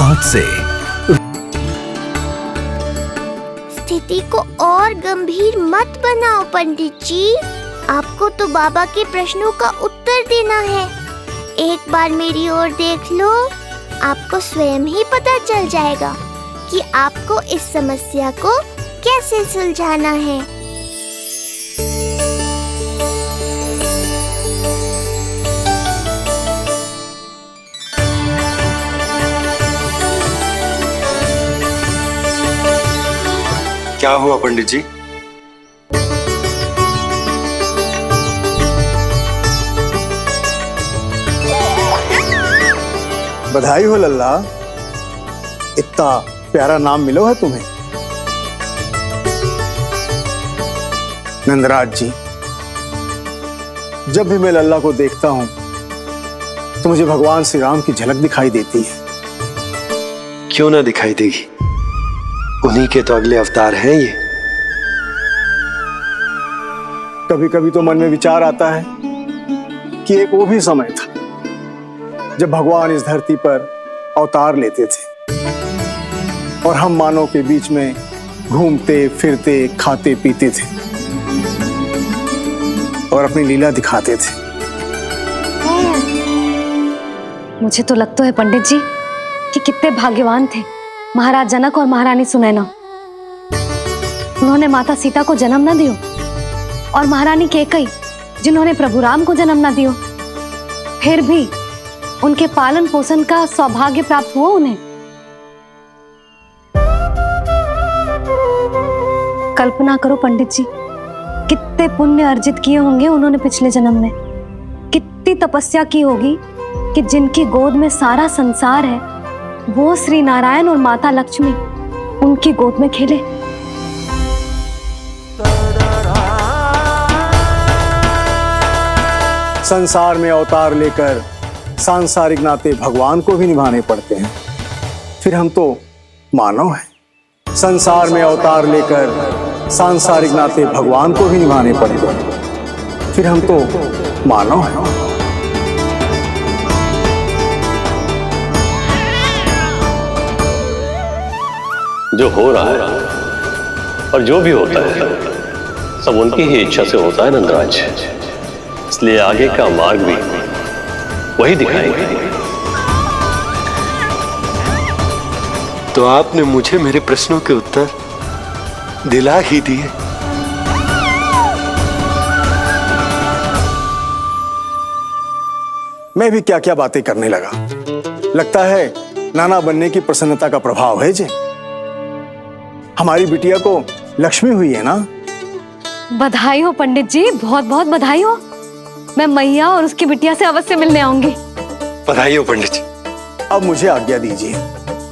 आज से। स्थिति को और गंभीर मत बनाओ पंडित जी। आपको तो बाबा के प्रश्नों का उत्तर देना है। एक बार मेरी ओर देख लो, आपको स्वयं ही पता चल जाएगा कि आपको इस समस्या को कैसे सुलझाना है। क्या हुआ पंडित जी? बधाई हो लल्ला, इतना प्यारा नाम मिलो है तुम्हें। नंदराज जी, जब भी मैं लल्ला को देखता हूं तो मुझे भगवान श्री राम की झलक दिखाई देती है। क्यों ना दिखाई देगी, उन्हीं के तो अगले अवतार हैं ये। कभी कभी तो मन में विचार आता है कि एक वो भी समय था जब भगवान इस धरती पर अवतार लेते थे और हम मानव के बीच में घूमते फिरते खाते पीते थे और अपनी लीला दिखाते थे। मुझे तो लगता है पंडित जी कि कितने भाग्यवान थे महाराज जनक और महारानी सुनैना। उन्होंने माता सीता को जन्म न दियो और महारानी कैकेयी जिन्होंने प्रभु राम को जन्म न दियो, फिर भी उनके पालन पोषण का सौभाग्य प्राप्त हुआ उन्हें। कल्पना करो पंडित जी, कितने पुण्य अर्जित किए होंगे उन्होंने पिछले जन्म में। कितनी तपस्या की होगी कि जिनकी गोद में सारा संसार है वो श्री नारायण और माता लक्ष्मी उनकी गोद में खेले। संसार में अवतार लेकर सांसारिक नाते भगवान को भी निभाने पड़ते हैं, फिर हम तो मानव हैं। संसार में अवतार लेकर सांसारिक नाते भगवान को भी निभाने पड़ते हैं, फिर हम तो मानव हैं। जो हो रहा है और जो भी होता है सब उनकी ही इच्छा से होता है नंदराज, इसलिए आगे का मार्ग भी वही दिखाएंगे। तो आपने मुझे मेरे प्रश्नों के उत्तर दिला ही दिए। मैं भी क्या क्या बातें करने लगा। लगता है नाना बनने की प्रसन्नता का प्रभाव है जी। हमारी बिटिया को लक्ष्मी हुई है ना। बधाई हो पंडित जी, बहुत बहुत बधाई हो। मैं मैया और उसकी बिटिया से अवश्य मिलने आऊंगी। बधाई हो पंडित जी। अब मुझे आज्ञा दीजिए,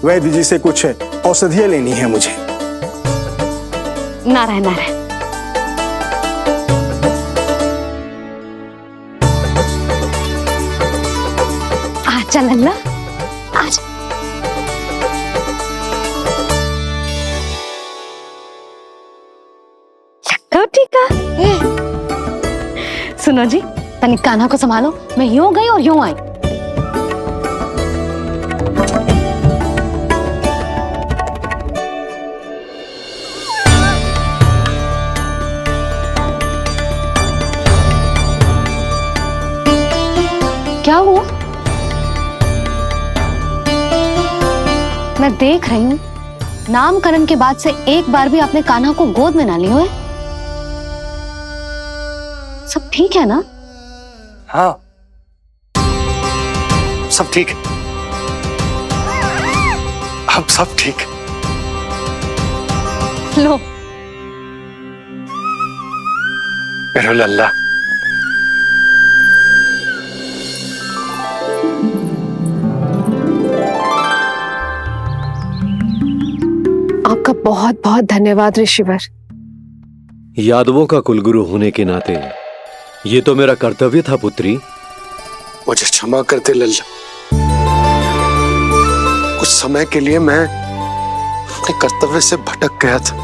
वैद्य जी से कुछ औषधियां लेनी है मुझे। नारायण नारायण। आजा लल्ला, आजा। ठीक है। सुनो जी, तनिक कान्हा को संभालो, मैं यूं गई और यूं आई। क्या हुआ? मैं देख रही हूं नामकरण के बाद से एक बार भी आपने कान्हा को गोद में ना लिया है। सब ठीक है ना? हाँ, सब ठीक है। अब सब ठीक। लो मेरा लल्ला। आपका बहुत बहुत धन्यवाद ऋषिवर। यादवों का कुलगुरु होने के नाते ये तो मेरा कर्तव्य था पुत्री। मुझे क्षमा कर दे लल्ला, कुछ समय के लिए मैं अपने कर्तव्य से भटक गया था।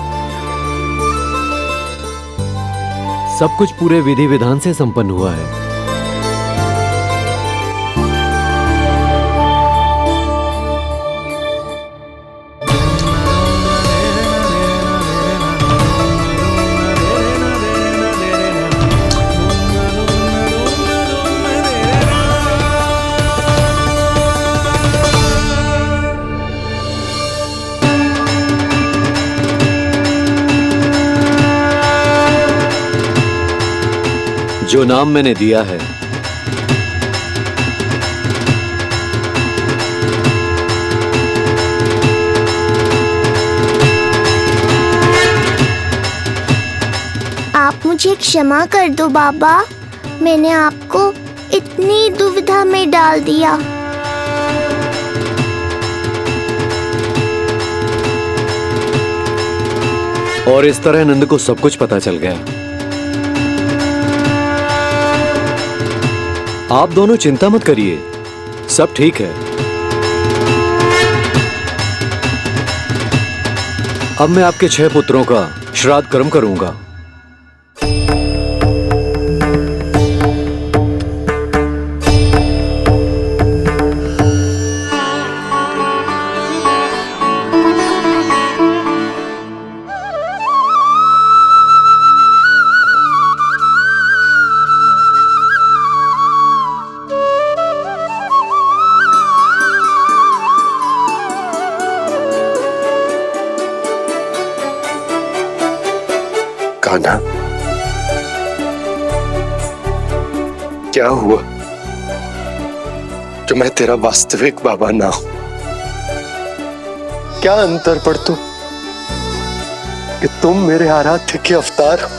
सब कुछ पूरे विधि विधान से संपन्न हुआ है। जो नाम मैंने दिया है, आप मुझे क्षमा कर दो बाबा, मैंने आपको इतनी दुविधा में डाल दिया। और इस तरह नंद को सब कुछ पता चल गया। आप दोनों चिंता मत करिए, सब ठीक है। अब मैं आपके 6 पुत्रों का श्राद्ध कर्म करूंगा। कान्हा, क्या हुआ जो मैं तेरा वास्तविक बाबा ना हूं? क्या अंतर पड़ता कि तुम मेरे आराध्य के अवतार हो?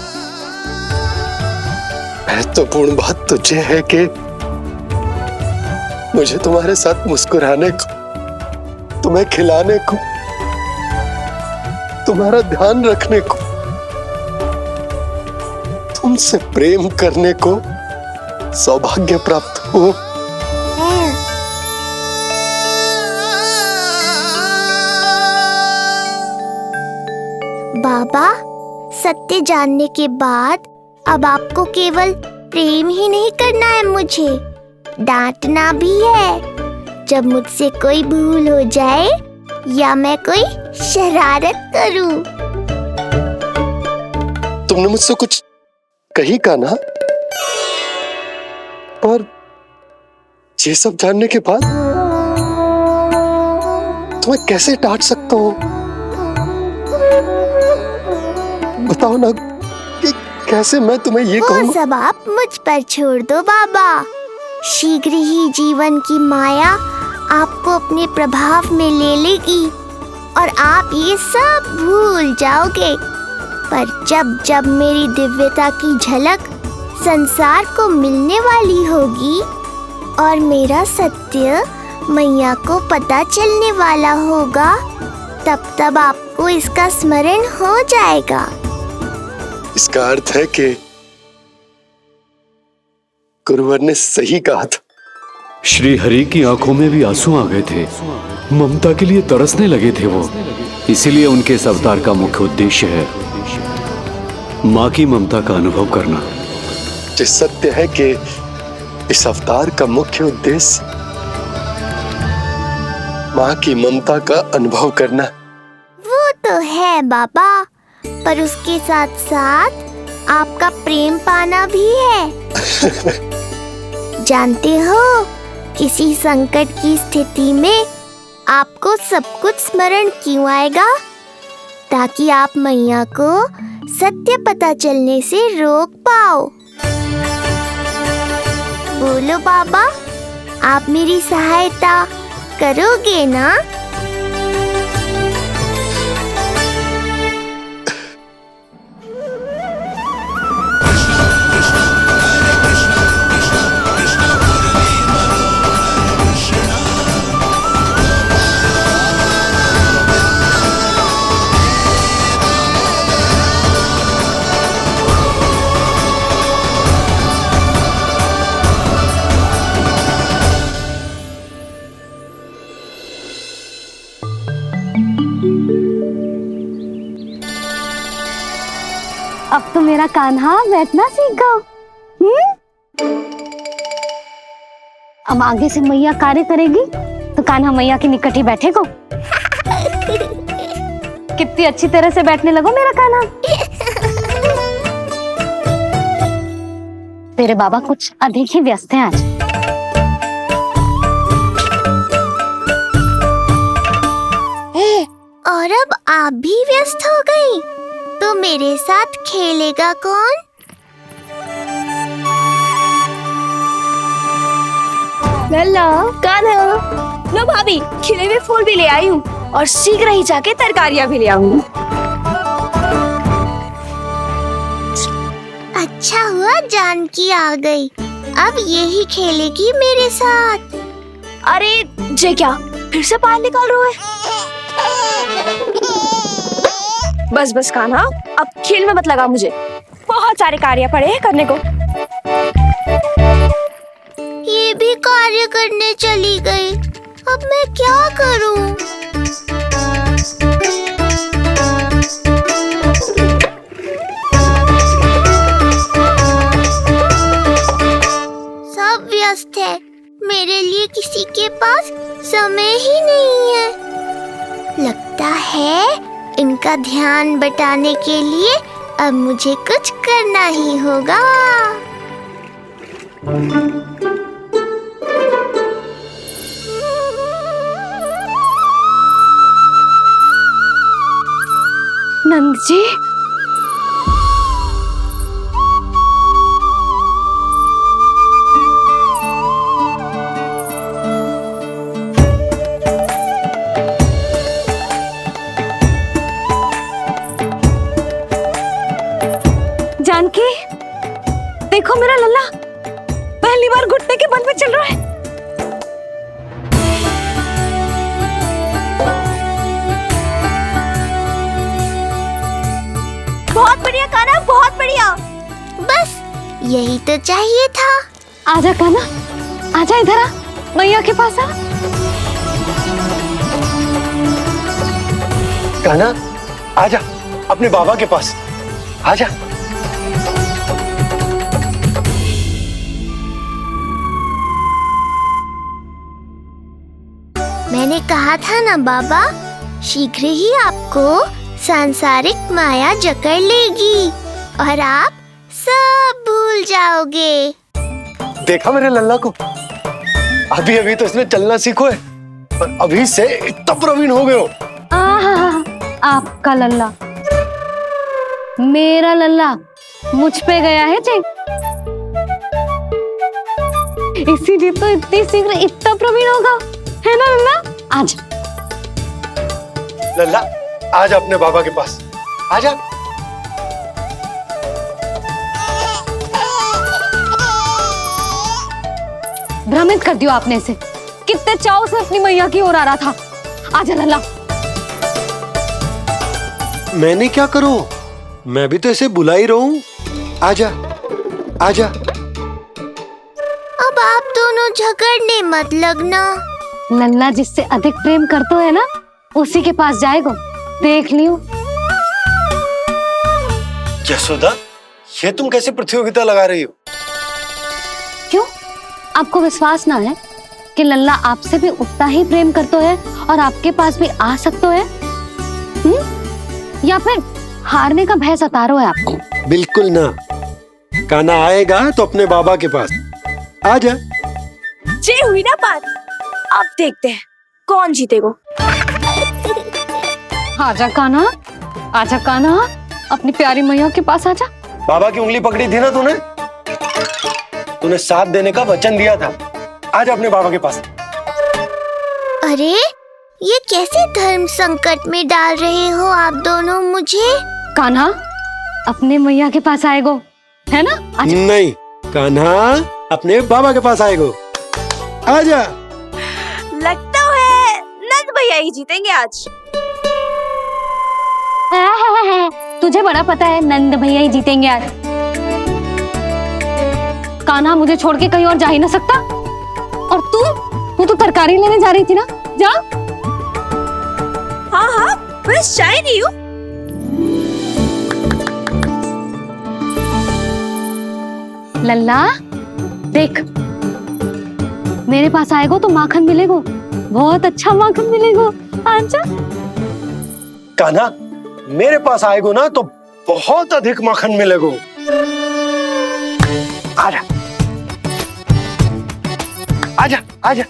महत्वपूर्ण बात तुझे है कि मुझे तुम्हारे साथ मुस्कुराने को, तुम्हें खिलाने को, तुम्हारा ध्यान रखने को, तुमसे प्रेम करने को सौभाग्य प्राप्त हो। बाबा, सत्य जानने के बाद अब आपको केवल प्रेम ही नहीं करना है, मुझे डांटना भी है जब मुझसे कोई भूल हो जाए या मैं कोई शरारत करूं। तुमने मुझसे कुछ कही कान्हा, पर ये सब जानने के बाद तुम्हें कैसे डांट सकता हूं? बताओ ना कि कैसे मैं तुम्हें ये कहूं? वो सब आप मुझ पर छोड़ दो बाबा, शीघ्र ही जीवन की माया आपको अपने प्रभाव में ले लेगी और आप ये सब भूल जाओगे। पर जब जब मेरी दिव्यता की झलक संसार को मिलने वाली होगी और मेरा सत्य मैया को पता चलने वाला होगा, तब तब आपको इसका स्मरण हो जाएगा। इसका अर्थ है कि गुरुवर ने सही कहा था। श्री हरि की आंखों में भी आंसू आ गए थे, ममता के लिए तरसने लगे थे वो। इसीलिए उनके इस अवतार का मुख्य उद्देश्य है माँ की ममता का अनुभव करना। जो सत्य है कि इस अवतार का मुख्य उद्देश्य माँ की ममता का अनुभव करना। वो तो है बाबा, पर उसके साथ साथ आपका प्रेम पाना भी है। जानते हो, किसी संकट की स्थिति में आपको सब कुछ स्मरण क्यों आएगा? ताकि आप मैया को सत्य पता चलने से रोक पाओ। बोलो बाबा, आप मेरी सहायता करोगे ना? अब तो मेरा कान्हा बैठना सीख गया। अब आगे से मैया कार्य करेगी तो कान्हा मैया के निकट ही बैठेगा। कितनी अच्छी तरह से बैठने लगो मेरा कान्हा। तेरे बाबा कुछ अधिक ही व्यस्त हैं आज। और अब आप भी व्यस्त हो गई, तो मेरे साथ खेलेगा कौन? लल्ला कान्हा, लो भाभी, खिले हुए फूल भी ले आई हूँ और शीघ्र ही जाके तरकारियाँ भी ले आऊंगी। अच्छा हुआ जानकी आ गई, अब यही खेलेगी मेरे साथ। अरे जे क्या, फिर से पायल निकाल रहे हो? बस बस कान्हा, अब खेल में मत लगा मुझे, बहुत सारे कार्य पड़े हैं करने को। ये भी कार्य करने चली गई, अब मैं क्या करूं? सब व्यस्त है, मेरे लिए किसी के पास समय ही नहीं है। लगता है इनका ध्यान बटाने के लिए अब मुझे कुछ करना ही होगा। नंद जी, जानकी, देखो मेरा लल्ला पहली बार घुटने के बल पे चल रहा है। बहुत बढ़िया कान्हा, बहुत बढ़िया। बस यही तो चाहिए था। आजा कान्हा, आजा इधर आ, मैया के पास आ। कान्हा, आजा अपने बाबा के पास, आजा। मैंने कहा था ना बाबा, शीघ्र ही आपको सांसारिक माया जकड़ लेगी और आप सब भूल जाओगे। देखा मेरे लल्ला को, अभी अभी तो इसने चलना सीखो है और अभी से इतना प्रवीण हो गए हो। आपका लल्ला, मेरा लल्ला मुझ पे गया है जी, इसीलिए तो इतनी शीघ्र इतना प्रवीण होगा, है ना लल्ला? आज लल्ला, आजा अपने बाबा के पास, आजा। भ्रमित कर दियो आपने इसे, कितने चाव से अपनी मैया की ओर आ रहा था। आजा लल्ला। मैंने क्या करूं, मैं भी तो इसे बुला ही रहा हूं। आजा, आजा। अब आप दोनों झगड़ने मत लगना। लल्ला जिससे अधिक प्रेम करते है ना, उसी के पास जाएगा, देख लियो। यशोदा, ये तुम कैसे प्रतियोगिता लगा रही हो? क्यों, आपको विश्वास ना है कि लल्ला आपसे भी उतना ही प्रेम करते है और आपके पास भी आ सकते है? या फिर हारने का भय सता रहा है आपको? बिल्कुल ना, कान्हा आएगा तो अपने बाबा के पास, आजा। जे हुई ना बात, अब देखते हैं कौन जीतेगा। आजा कान्हा, आजा कान्हा, अपनी प्यारी मैया के पास आजा। बाबा की उंगली पकड़ी थी ना तूने, तूने साथ देने का वचन दिया था। आजा अपने बाबा के पास। अरे ये कैसे धर्म संकट में डाल रहे हो आप दोनों मुझे? कान्हा अपने मैया के पास आएगो, है ना? आजा। नहीं, कान्हा अपने बाबा के पास आएगो, आजा। लगता है नंद भैया ही जीतेंगे आज। तुझे बड़ा पता है नंद भैया ही जीतेंगे आज। कान्हा मुझे छोड़ के कहीं और जा ही ना सकता। और तू तो तरकारी लेने जा रही थी ना, जा। हाँ हाँ, बस जा ही रही हूँ। लल्ला देख, मेरे पास आएगो तो माखन मिलेगो, बहुत अच्छा माखन मिलेगो, आजा। कान्हा मेरे पास आएगो ना तो बहुत अधिक माखन मिलेगो, आजा, आजा, आजा।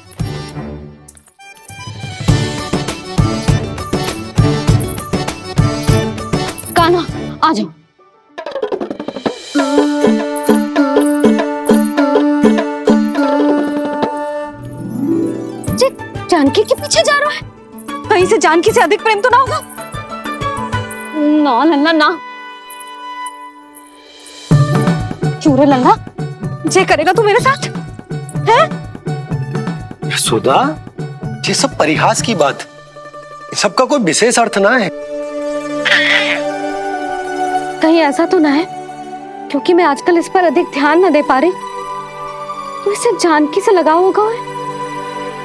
कान्हा आ जाओ। जानकी के पीछे जा रहा है? कहीं से जानकी से अधिक प्रेम तो ना होगा? ना लल्ला ना। क्यों रे लल्ला, ये करेगा तू मेरे साथ? है सुधा, ये सब परिहास की बात, सबका कोई विशेष अर्थ ना है। कहीं ऐसा तो ना है क्योंकि मैं आजकल इस पर अधिक ध्यान न दे पा रही तो इसे जानकी से लगाव होगा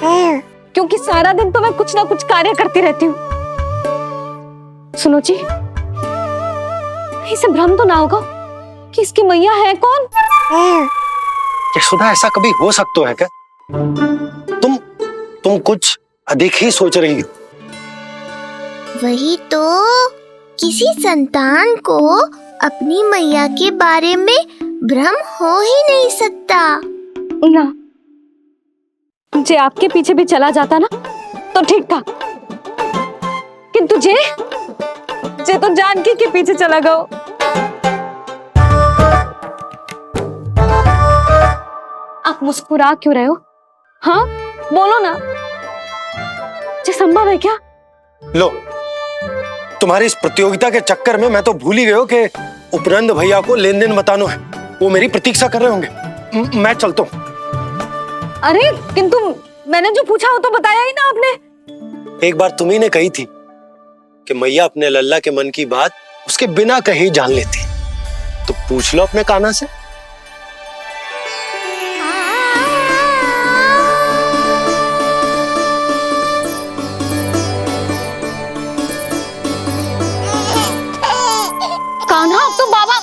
है? क्योंकि सारा दिन तो मैं कुछ ना कुछ कार्य करती रहती हूँ। सुनो जी, इसे भ्रम तो ना होगा कि इसकी मैया है कौन? सुधा, ऐसा कभी हो सकता है क्या? तुम कुछ अधिक ही सोच रही हो। वही तो, किसी संतान को अपनी मैया के बारे में भ्रम हो ही नहीं सकता। ना, जे आपके पीछे भी चला जाता ना तो ठीक था, किंतु जे तो जानकी के पीछे चला गया। आप मुस्कुरा क्यों रहे हो? हाँ बोलो ना, ये संभव है क्या? लो, तुम्हारी इस प्रतियोगिता के चक्कर में मैं तो भूल ही गया कि उपनंद भैया को लेन देन बताना है। वो मेरी प्रतीक्षा कर रहे होंगे। मैं चलता हूँ। अरे किंतु मैंने जो पूछा वो तो बताया ही ना आपने। एक बार तुम्ही ने कही थी कि मैया अपने लल्ला के मन की बात उसके बिना कहीं जान लेती, तो पूछ लो अपने कान्हा से। कान्हा, अब तो बाबा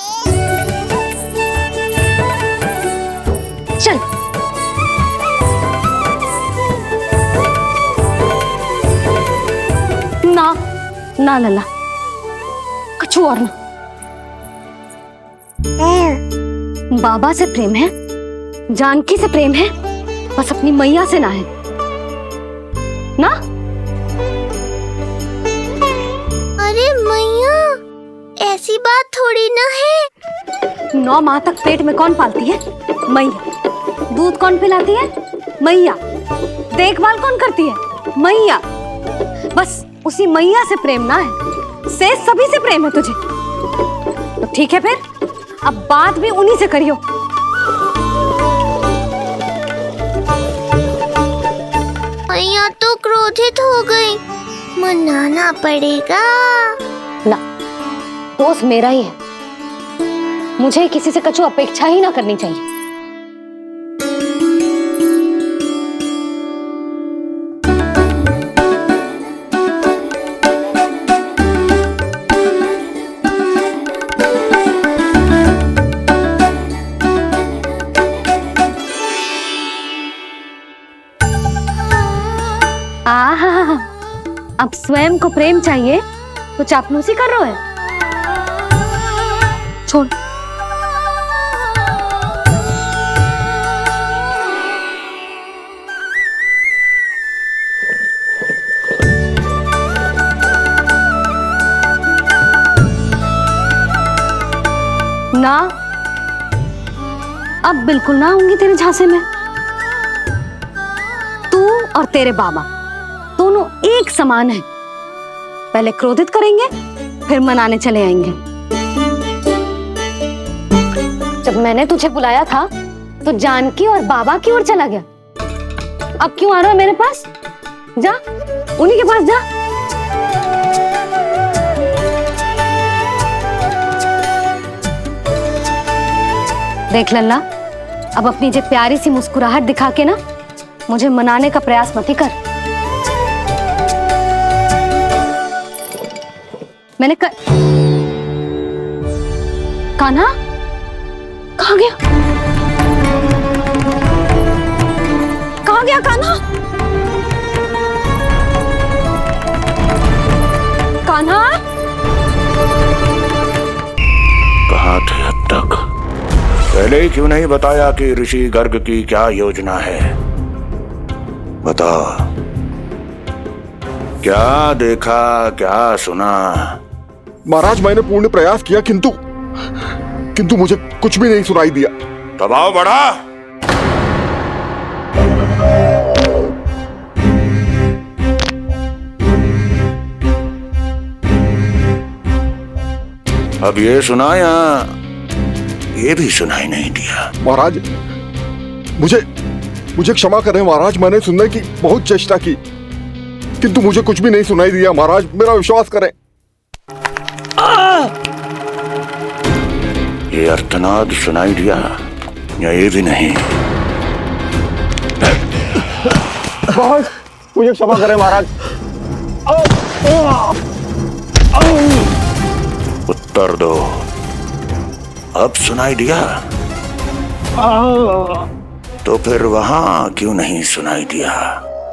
चल। ना लल्ला, कछु और ना। बाबा से प्रेम है, जानकी से प्रेम है, बस अपनी मैया से ना है ना। अरे मैया, ऐसी बात थोड़ी ना है। 9 माह तक पेट में कौन पालती है? मैया। दूध कौन पिलाती है? मैया। देखभाल कौन करती है? मैया। बस उसी मैया से प्रेम ना है, से सभी से प्रेम है तुझे। तो ठीक है फिर, अब बात भी उन्हीं से करियो। मैया तो क्रोधित हो गई, मनाना पड़ेगा। ना, दोस्त मेरा ही है, मुझे किसी से कछु अपेक्षा ही ना करनी चाहिए। आहा, अब स्वयं को प्रेम चाहिए तो चापलूसी कर रहे हो? छोड़। ना, अब बिल्कुल ना आऊंगी तेरे झांसे में। तू और तेरे बाबा दोनों एक समान हैं। पहले क्रोधित करेंगे, फिर मनाने चले आएंगे। जब मैंने तुझे बुलाया था तो जानकी और बाबा की ओर चला गया। अब क्यों आ रहा है मेरे पास? जा, उन्हीं के पास जा। देख लल्ला, अब अपनी जे प्यारी सी मुस्कुराहट दिखा के ना मुझे मनाने का प्रयास मत ही कर। मैंने कान्हा कहाँ गया? कहाँ गया कान्हा? कान्हा, कहाँ थे अब तक? पहले ही क्यों नहीं बताया कि ऋषि गर्ग की क्या योजना है? बता, क्या देखा, क्या सुना? महाराज, मैंने पूर्ण प्रयास किया किंतु मुझे कुछ भी नहीं सुनाई दिया। दबाव बढ़ा। अब ये सुना या ये भी सुनाई नहीं दिया? महाराज, मुझे क्षमा करें महाराज, मैंने सुनने की बहुत चेष्टा की किंतु मुझे कुछ भी नहीं सुनाई दिया। महाराज मेरा विश्वास करें। ये अर्थनाद सुनाई दिया या ये भी नहीं? बहुत मुझे क्षमा करें महाराज। उत्तर दो, अब सुनाई दिया? तो फिर वहां क्यों नहीं सुनाई दिया?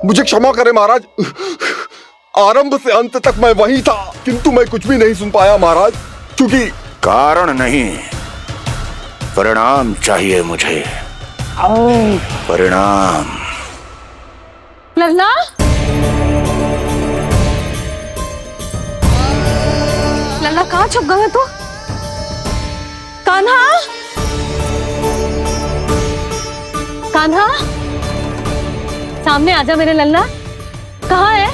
मुझे क्षमा करें महाराज, आरंभ से अंत तक मैं वही था किंतु मैं कुछ भी नहीं सुन पाया महाराज, क्योंकि कारण नहीं, परिणाम चाहिए मुझे। परिणाम। लल्ला, लल्ला कहाँ छुप गए तू? कान्हा, कान्हा, सामने आजा मेरे लल्ला। कहाँ है?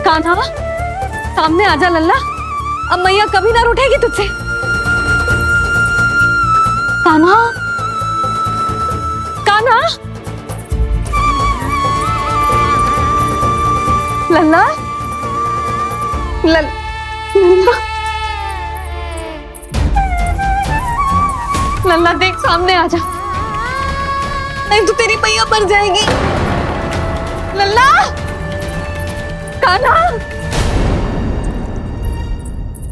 कान्हा, सामने आजा लल्ला। अब मैया कभी ना रूठेगी तुझसे। कान्हा, कान्हा, लल्ला, लल्ला, लल्ला देख सामने आ जा, नहीं तो तेरी मैया मर जाएगी। लल्ला, कान्हा,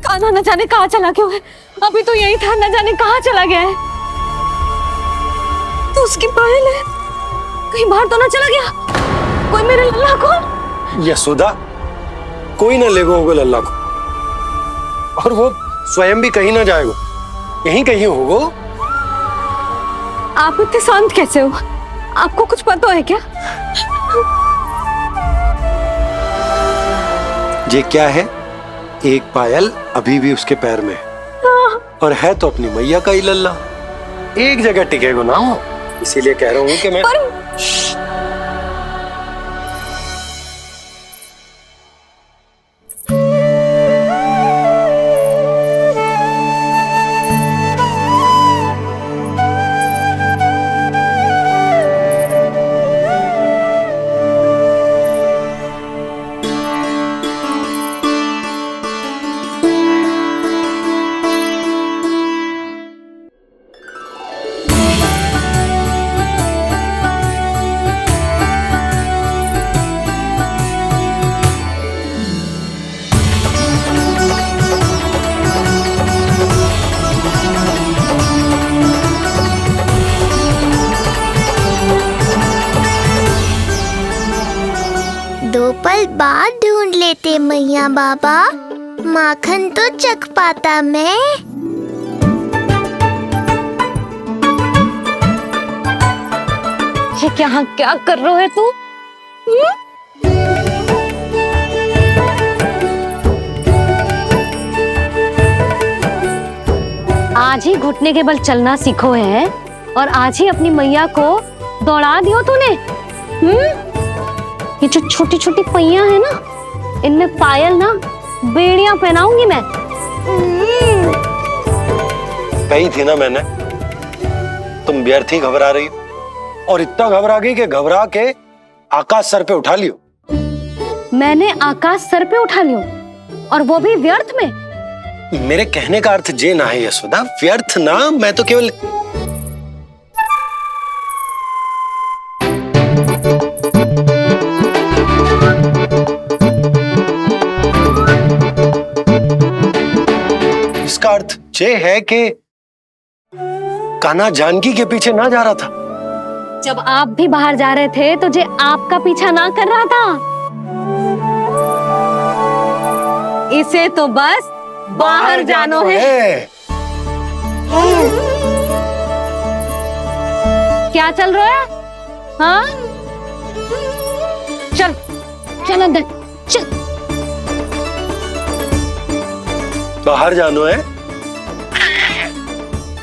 कान्हा न जाने कहाँ चला गया है। अभी तो यही था, न जाने कहाँ चला गया है। तो उसकी पायल है, कहीं बाहर तो ना चला गया। कोई मेरे लल्ला को। यशोदा, कोई ना लेगो होगा लल्ला को, और वो स्वयं भी कहीं ना जाएगा, यहीं कहीं होगो। आप इतने शांत कैसे हो? आपको कुछ पता है क्या? ये क्या है? एक पायल अभी भी उसके पैर में है, और है तो अपनी मैया का ही लल्ला। एक जगह टिकेगा ना हो, इसीलिए कह रहा हूँ कि मैं दो पल बाद ढूंढ लेते मैया बाबा, माखन तो चख पाता मैं। ये क्या क्या कर रहे है तू? आज ही घुटने के बल चलना सीखो है और आज ही अपनी मैया को दौड़ा दियो तूने। ये जो छोटी छोटी पहियां है ना, इनमें पायल ना बेड़ियां पहनाऊंगी मैं। कही थी ना मैंने, तुम व्यर्थ ही घबरा रही हो, और इतना घबरा गई कि घबरा के आकाश सर पे उठा लियो। मैंने आकाश सर पे उठा लियो, और वो भी व्यर्थ में? मेरे कहने का अर्थ जे ना है यशोदा, व्यर्थ ना, मैं तो केवल इसका अर्थ ये है कि कान्हा जानकी के पीछे ना जा रहा था। जब आप भी बाहर जा रहे थे तो जे आपका पीछा ना कर रहा था। इसे तो बस बाहर जानो है। क्या चल रहा है? हाँ, चल चल अंदर चल। बाहर जानो है?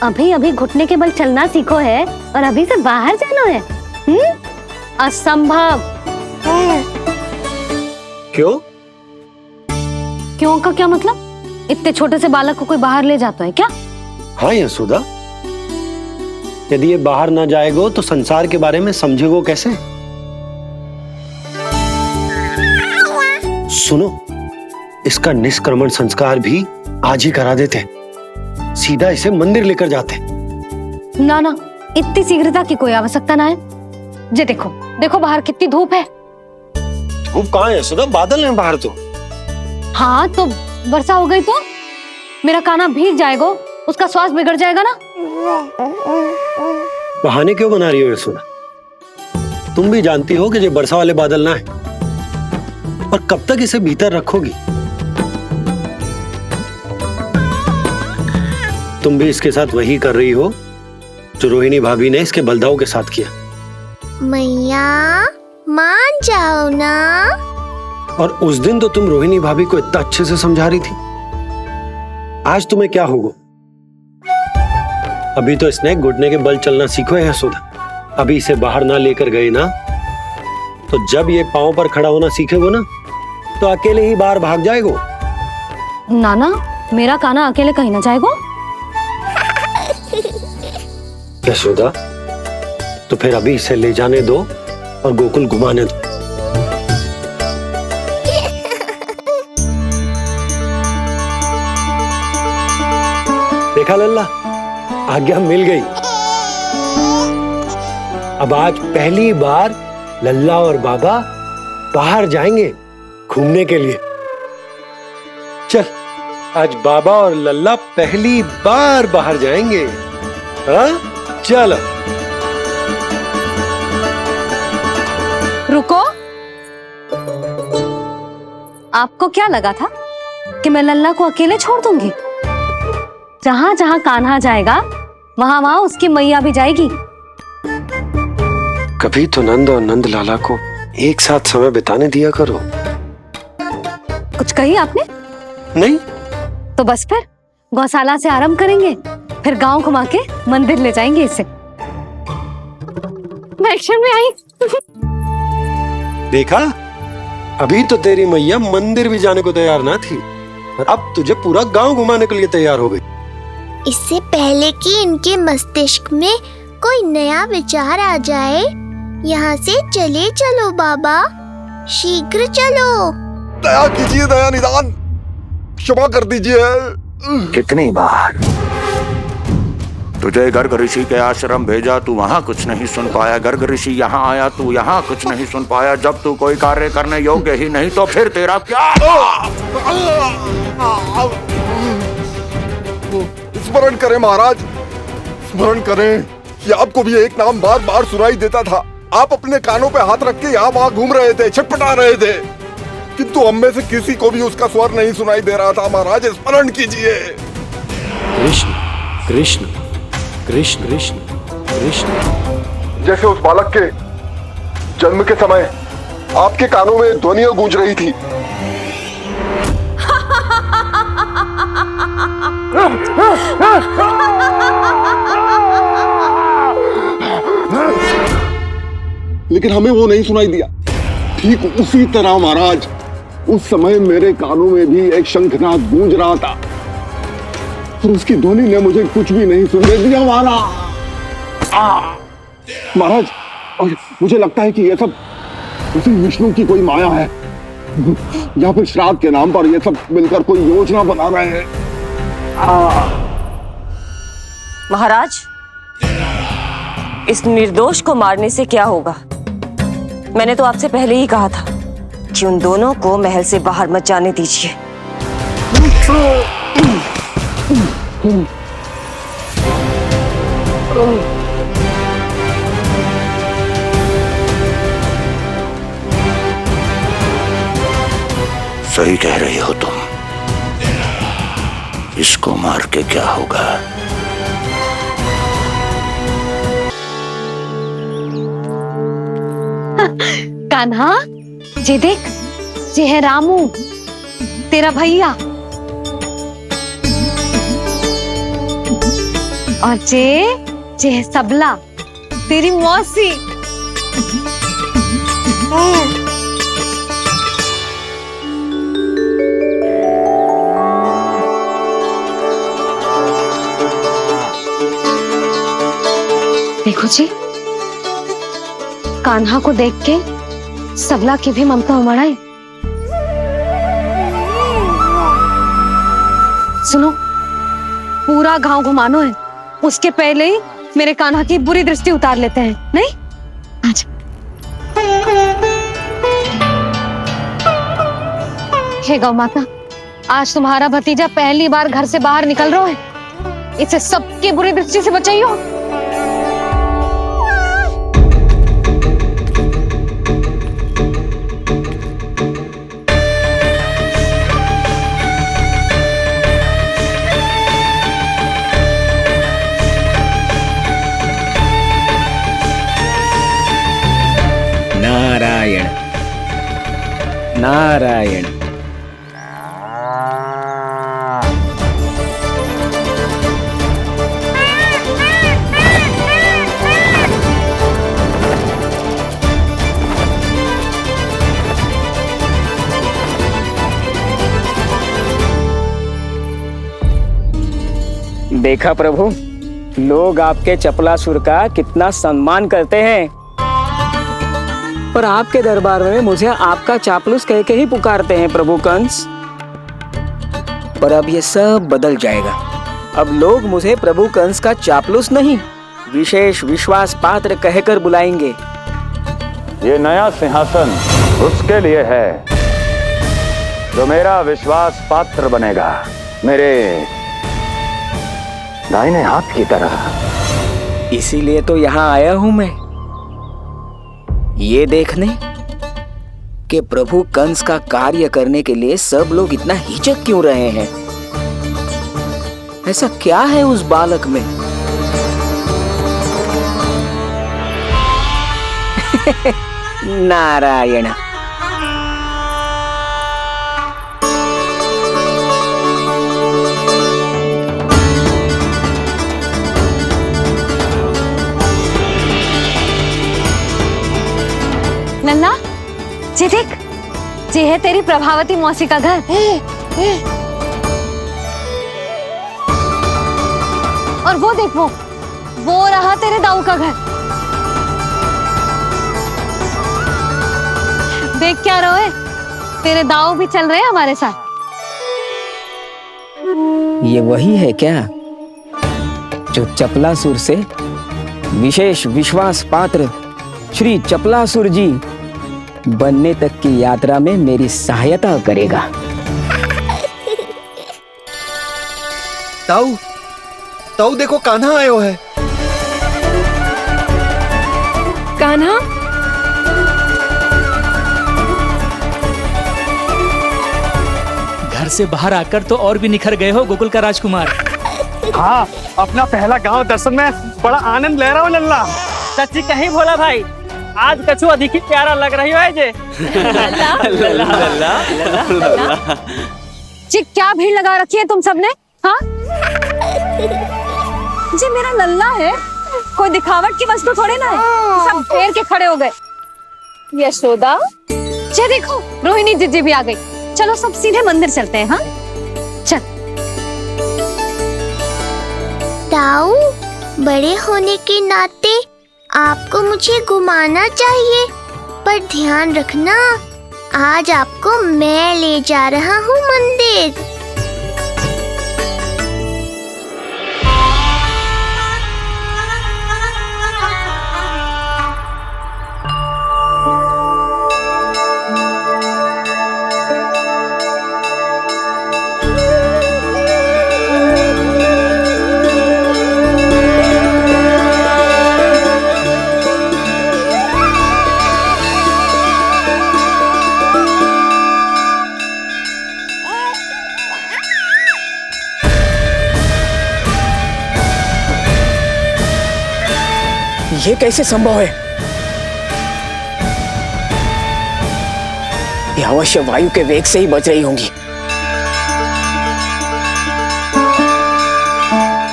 अभी अभी घुटने के बल चलना सीखो है और अभी से बाहर जाना है? असंभव। क्यों? क्यों का क्या मतलब? इतने छोटे से बालक को कोई बाहर ले जाता है क्या? हाँ यशोदा, यदि ये बाहर ना जाएगो तो संसार के बारे में समझेगो कैसे? सुनो, इसका निष्क्रमण संस्कार भी आज ही करा देते, सीधा इसे मंदिर लेकर जाते। ना ना, इतनी शीघ्रता की कोई आवश्यकता ना है। जे देखो देखो बाहर कितनी धूप है। धूप कहाँ है यशोदा? बादल हैं बाहर तो। हाँ तो वर्षा हो गई तो मेरा कान्हा भीग जाएगा, उसका स्वास्थ्य बिगड़ जाएगा ना। बहाने क्यों बना रही हो यशोदा? तुम भी जानती हो कि ये वर्षा वाले बादल ना है, और कब तक इसे भीतर रखोगी? तुम भी इसके साथ वही कर रही हो जो रोहिणी भाभी ने इसके बलदाऊ के साथ किया। मैया मान जाओ ना। और उस दिन तो तुम रोहिणी भाभी को इतना अच्छे से समझा रही थी, आज तुम्हें क्या होगा? अभी तो इसने घुटने के बल चलना सीखो है यशोदा। अभी इसे बाहर ना लेकर गए ना, तो जब ये पांव पर खड़ा होना सीखेगो ना, तो अकेले ही बाहर भाग जाएगो। नाना, मेरा कान्हा अकेले कहीं ना जाएगा। यशोदा, तो फिर अभी इसे ले जाने दो और गोकुल घुमाने दो। देखा लल्ला, आज्ञा मिल गई। अब आज पहली बार लल्ला और बाबा बाहर जाएंगे घूमने के लिए। चल, आज बाबा और लल्ला पहली बार बाहर जाएंगे। हाँ, चलो। रुको, आपको क्या लगा था कि मैं लल्ला को अकेले छोड़ दूंगी? जहां जहां कान्हा जाएगा वहां वहां उसकी मैया भी जाएगी। कभी तो नंद और नंद लाला को एक साथ समय बिताने दिया करो। कुछ कही आपने? नहीं। तो बस फिर गौशाला से आरंभ करेंगे, फिर गांव घुमा के मंदिर ले जाएंगे इसे। मैं एक्शन में आई। देखा, अभी तो तेरी मैया मंदिर भी जाने को तैयार ना थी, और अब तुझे पूरा गांव घुमाने के लिए तैयार हो गई। इससे पहले कि इनके मस्तिष्क में कोई नया विचार आ जाए, यहाँ से चले चलो बाबा, शीघ्र चलो। दया कीजिए, दया निदान, क्षमा कर दीजिए। कितनी बार तुझे गर्ग ऋषि के आश्रम भेजा, तू वहाँ कुछ नहीं सुन पाया। गर्ग ऋषि यहाँ आया, तू यहाँ कुछ नहीं सुन पाया। जब तू कोई कार्य करने योग्य ही नहीं, तो फिर तेरा क्या? स्मरण करें महाराज, स्मरण करें कि आपको भी एक नाम बार बार सुनाई देता था। आप अपने कानों पे हाथ रख के यहाँ वहाँ घूम रहे थे, छटपटा रहे थे, किंतु हम में से किसी को भी उसका स्वर नहीं सुनाई दे रहा था। महाराज, स्मरण कीजिए। कृष्ण कृष्ण कृष्ण कृष्ण कृष्ण। जैसे उस बालक के जन्म के समय आपके कानों में ध्वनियां गूंज रही थी। लेकिन हमें वो नहीं सुनाई दिया। ठीक उसी तरह महाराज, उस समय मेरे कानों में भी एक शंखनाद गूंज रहा था, और उसकी ध्वनि ने मुझे कुछ भी नहीं सुनने दिया। महाराज, और मुझे लगता है कि ये सब उसी विष्णु की कोई माया है, या फिर श्राद्ध के नाम पर ये सब मिलकर कोई योजना बना रहे हैं। महाराज, इस निर्दोष को मारने से क्या होगा? मैंने तो आपसे पहले ही कहा था कि उन दोनों को महल से बाहर मत जाने दीजिए। सही कह रही हो तुम। इसको मार के क्या होगा? कान्हा, जे देख, जे है रामू, तेरा भैया, और जे है सबला, तेरी मौसी। देखो जी, कान्हा को देख के सबला की भी ममता उमड़ आई। सुनो, पूरा गांव घुमानो है, उसके पहले ही मेरे कान्हा की बुरी दृष्टि उतार लेते हैं, नहीं? अच्छा। हे गौ माता, आज तुम्हारा भतीजा पहली बार घर से बाहर निकल रहा है, इसे सबकी बुरी दृष्टि से बचाइयो। नारायण नारायण। देखा प्रभु, लोग आपके चपलासुर का कितना सम्मान करते हैं, और आपके दरबार में मुझे आपका चापलूस कह के ही पुकारते हैं प्रभु कंस। पर अब ये सब बदल जाएगा। अब लोग मुझे प्रभु कंस का चापलूस नहीं, विशेष विश्वास पात्र कहकर बुलाएंगे। ये नया सिंहासन उसके लिए है जो मेरा विश्वास पात्र बनेगा, मेरे दाहिने हाथ की तरह। इसीलिए तो यहाँ आया हूं मैं, ये देखने कि प्रभु कंस का कार्य करने के लिए सब लोग इतना हिचक क्यों रहे हैं। ऐसा क्या है उस बालक में? नारायण। नन्ना, जी देख, ये है तेरी प्रभावती मौसी का घर। और वो देख, वो रहा तेरे दाऊ का घर। देख क्या रोए, तेरे दाऊ भी चल रहे हैं हमारे साथ। ये वही है क्या जो चपलासुर से विशेष विश्वास पात्र श्री चपलासुर जी बनने तक की यात्रा में मेरी सहायता करेगा? ताऊ, ताऊ देखो, कान्हा आयो है। कान्हा, घर से बाहर आकर तो और भी निखर गए हो गोकुल का राजकुमार। हाँ, अपना पहला गांव दर्शन में बड़ा आनंद ले रहा हूँ लल्ला। सच्ची कहीं भोला भाई, आज कछु अधिक ही प्यारा लग रही है जे। जी क्या भीड़ लगा रखी है तुम सबने? हाँ जी, मेरा लल्ला है, कोई दिखावट की वस्तु थोड़ी ना है। सब फेर के खड़े हो गए। यशोदा, जी देखो, रोहिणी जीजी भी आ गई। चलो सब सीधे मंदिर चलते हैं। हाँ चल। ताऊ, बड़े होने के नाते आपको मुझे घुमाना चाहिए, पर ध्यान रखना, आज आपको मैं ले जा रहा हूँ मंदिर। ये कैसे संभव है? ये अवश्य वायु के वेग से ही बच रही होंगी।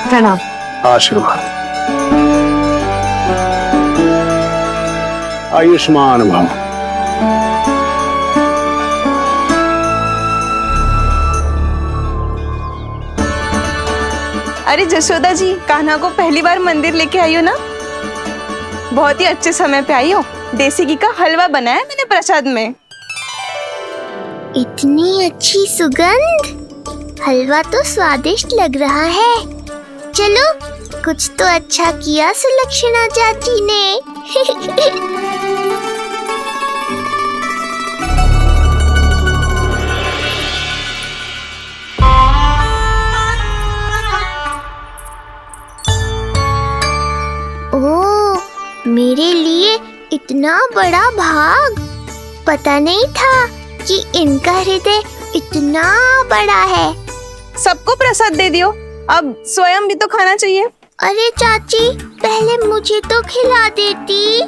प्रणाम। आशीर्वाद। आयुष्मान भव। अरे जशोदा जी, कान्हा को पहली बार मंदिर लेके आई हो ना? बहुत ही अच्छे समय पे आई हो। देसी घी का हलवा बनाया मैंने प्रसाद में। इतनी अच्छी सुगंध, हलवा तो स्वादिष्ट लग रहा है। चलो, कुछ तो अच्छा किया सुलक्षणा चाची ने। ओह, मेरे लिए इतना बड़ा भाग। पता नहीं था कि इनका हृदय इतना बड़ा है। सबको प्रसाद दे दियो, अब स्वयं भी तो खाना चाहिए। अरे चाची, पहले मुझे तो खिला देती।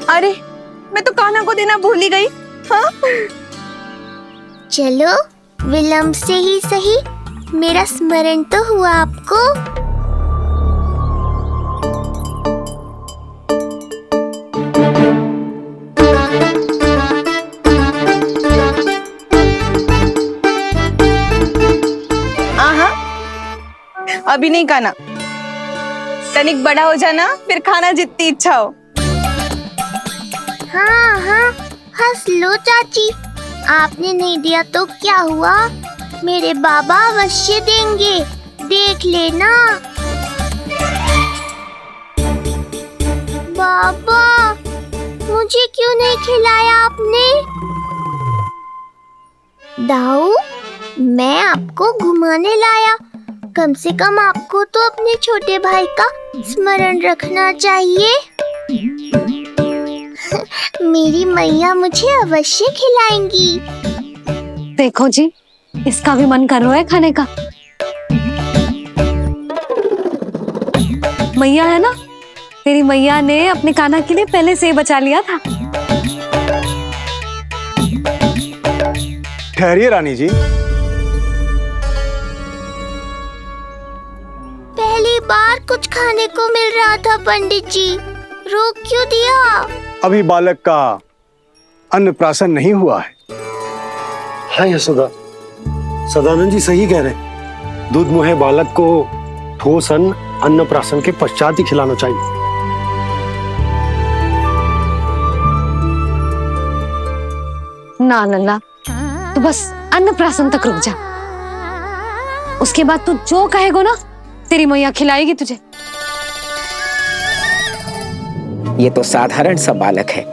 अरे, मैं तो कान्हा को देना भूल ही गई। हाँ? चलो, विलंब से ही सही, मेरा स्मरण तो हुआ आपको। अभी नहीं खाना, तनिक बड़ा हो जाना, फिर खाना जितनी इच्छा हो। हाँ हाँ, हंस लो चाची। आपने नहीं दिया तो क्या हुआ, मेरे बाबा अवश्य देंगे, देख लेना। बाबा, मुझे क्यों नहीं खिलाया आपने? दाऊ, मैं आपको घुमाने लाया, कम से कम आपको तो अपने छोटे भाई का स्मरण रखना चाहिए। मेरी मैया मुझे अवश्य खिलाएंगी। देखो जी, इसका भी मन कर रहा है खाने का। मैया है ना, तेरी मैया ने अपने कान्हा के लिए पहले से ही बचा लिया था। ठहरिए रानी जी। पहली बार कुछ खाने को मिल रहा था पंडित जी, रोक क्यों दिया? अभी बालक का अन्नप्राशन नहीं हुआ है। हाँ यशोदा, सदानंद जी सही कह रहे। दूध मुहे बालक को ठोस अन्नप्राशन के पश्चात ही खिलाना चाहिए। ना लल्ला, तो बस अन्नप्राशन तक रुक जा, उसके बाद तू जो कहेगो ना, तेरी मैया खिलाएगी तुझे। ये तो साधारण सा बालक है,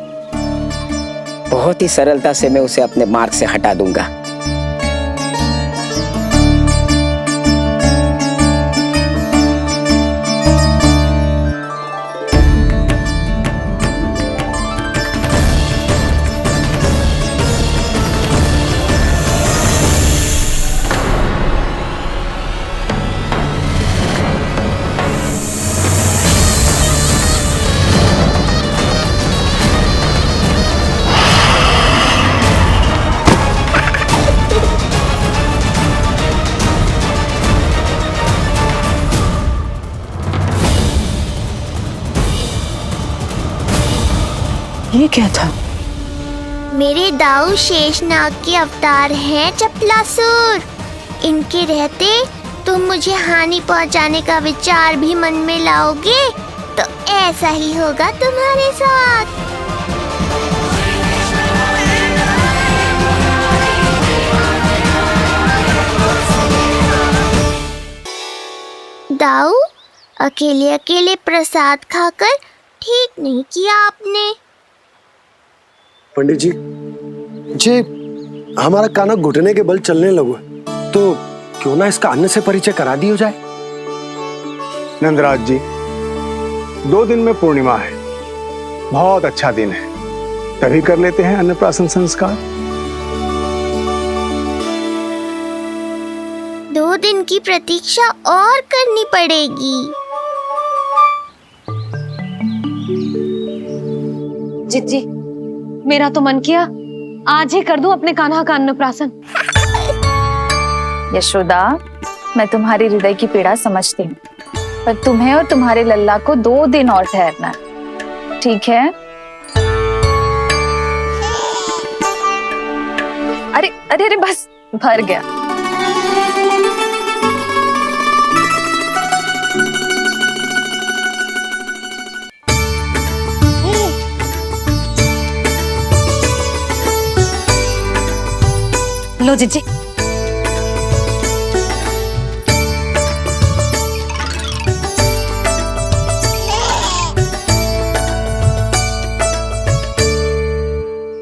बहुत ही सरलता से मैं उसे अपने मार्ग से हटा दूंगा। ये क्या था? मेरे दाऊ शेषनाग के अवतार हैं चपलासुर। इनके रहते तुम मुझे हानि पहुंचाने का विचार भी मन में लाओगे तो ऐसा ही होगा तुम्हारे साथ। दाऊ, अकेले अकेले प्रसाद खाकर ठीक नहीं किया आपने। पंडित जी, जे हमारा कान्हा घुटने के बल चलने लगो तो क्यों ना इसका अन्न से परिचय करा दिया जाए। नंदराज जी, 2 दिन में पूर्णिमा है, बहुत अच्छा दिन है, तभी कर लेते हैं अन्नप्राशन संस्कार। 2 दिन की प्रतीक्षा और करनी पड़ेगी। जिज्जी, मेरा तो मन किया आज ही कर दूं अपने कान्हा का अन्नप्राशन। यशोदा, मैं तुम्हारी हृदय की पीड़ा समझती हूँ, पर तुम्हें और तुम्हारे लल्ला को 2 दिन और ठहरना है, ठीक है? अरे अरे अरे, बस भर गया। लो जीजी।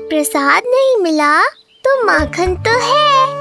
प्रसाद नहीं मिला तो माखन तो है।